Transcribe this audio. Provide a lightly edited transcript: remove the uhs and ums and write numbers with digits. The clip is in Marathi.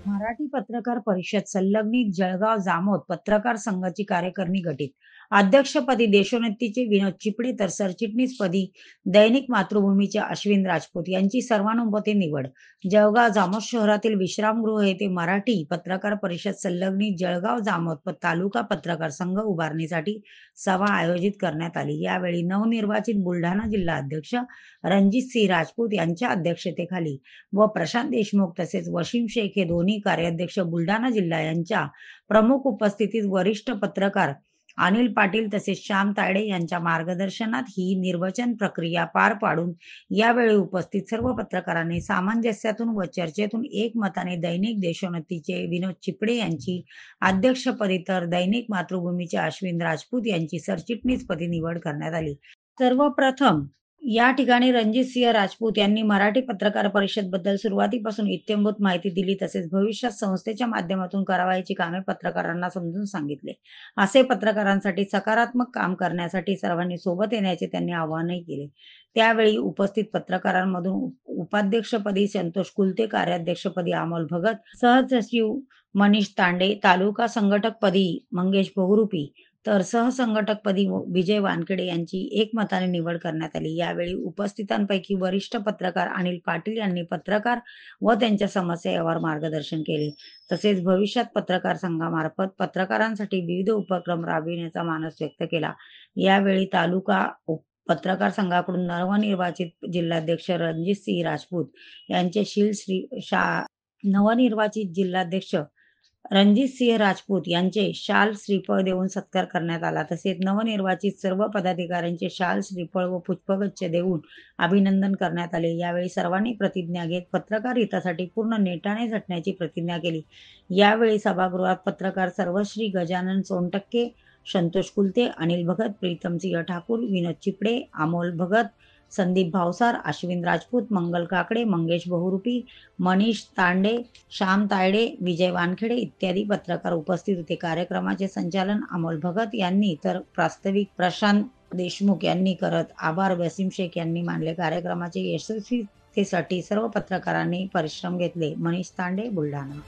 मराठी पत्रकार परिषद संलग्नित जळगाव जामोद पत्रकार संघाची कार्यकारिणी गठीत. अध्यक्षपदी देशोन्नतीचे विनोद चिपळे तर सरचिटणीसपदी दैनिक मातृभूमीचे अश्विन राजपूत यांची सर्वानुमते निवड. जळगाव जामोद शहरातील विश्रामगृह येथे मराठी पत्रकार परिषद संलग्नित जळगाव जामोद तालुका पत्रकार संघ उभारणीसाठी सभा आयोजित करण्यात आली. यावेळी नवनिर्वाचित बुलढाणा जिल्हा अध्यक्ष रणजितसिंह राजपूत यांच्या अध्यक्षतेखाली व प्रशांत देशमुख तसेच वसीम शेख हे दोन्ही कार्याध्यक्ष बुलढाणा जिल्हा यांच्या प्रमुख उपस्थितीत वरिष्ठ पत्रकार अनिल पाटील तसेच श्याम तायडे यांच्या मार्गदर्शनात ही निर्वाचन प्रक्रिया पार पाडून यावेळी उपस्थित सर्व पत्रकारांनी सामंजस्यातून व चर्चेतून एकमताने दैनिक देशोन्नतीचे विनोद चिपळे यांची अध्यक्षपदी तर दैनिक मातृभूमीचे अश्विन राजपूत यांची सरचिटणीसपदी निवड करण्यात आली. सर्वप्रथम या ठिकाणी रणजितसिंह राजपूत यांनी मराठी पत्रकार परिषदबद्दल सुरुवातीपासून इत्थंभूत माहिती दिली तसेच भविष्यात संस्थेच्या माध्यमातून करावयाची कामे पत्रकारांना समजून सांगितले. असे पत्रकारांसाठी सकारात्मक काम करण्यासाठी सर्वांनी सोबत येण्याचे त्यांनी आवाहनही केले. त्यावेळी उपस्थित पत्रकारांमधून उपाध्यक्षपदी संतोष कुलते, कार्याध्यक्षपदी अमोल भगत, सहसचिव मनीष तांडे, तालुका संघटकपदी मंगेश बहुरूपी तर सहसंघटकपदी विजय वानखेडे यांची एकमताने निवड करण्यात आली. यावेळी उपस्थितांपैकी वरिष्ठ पत्रकार अनिल पाटील यांनी पत्रकार व त्यांच्या समस्या यावर मार्गदर्शन केले. तसेच भविष्यात पत्रकार संघामार्फत पत्रकारांसाठी विविध उपक्रम राबविण्याचा मानस व्यक्त केला. यावेळी तालुका पत्रकार संघाकडून नवनिर्वाचित जिल्हाध्यक्ष रणजितसिंह राजपूत यांचे नवनिर्वाचित जिल्हाध्यक्ष रणजितसिंह राजपूत यांचे शाल श्रीफळ देऊन सत्कार करण्यात आला. तसेच नवनिर्वाचित सर्व पदाधिकाऱ्यांचे शाल श्रीफळ व पुष्पगुच्छ देऊन अभिनंदन करण्यात आले. यावेळी सर्वांनी प्रतिज्ञा घेत पत्रकार हितासाठी पूर्ण नेटाने झटण्याची प्रतिज्ञा केली. यावेळी सभागृहात पत्रकार सर्वश्री गजानन सोनटक्के, संतोष कुलते, अनिल भगत, प्रीतमसिंह ठाकूर, विनोद चिपळे, अमोल भगत, संदीप भावसार, अश्विन राजपूत, मंगल काकडे, मंगेश बहुरूपी, मनीष तांडे, श्याम तायडे, विजय वानखेडे इत्यादी पत्रकार उपस्थित होते. कार्यक्रमाचे संचालन अमोल भगत यांनी तर प्रास्ताविक प्रशांत देशमुख यांनी करत आभार वसीम शेख यांनी मानले. कार्यक्रमाचे यशस्वीतेसाठी सर्व पत्रकारांनी परिश्रम घेतले. मनीष तांडे, बुलढाणा.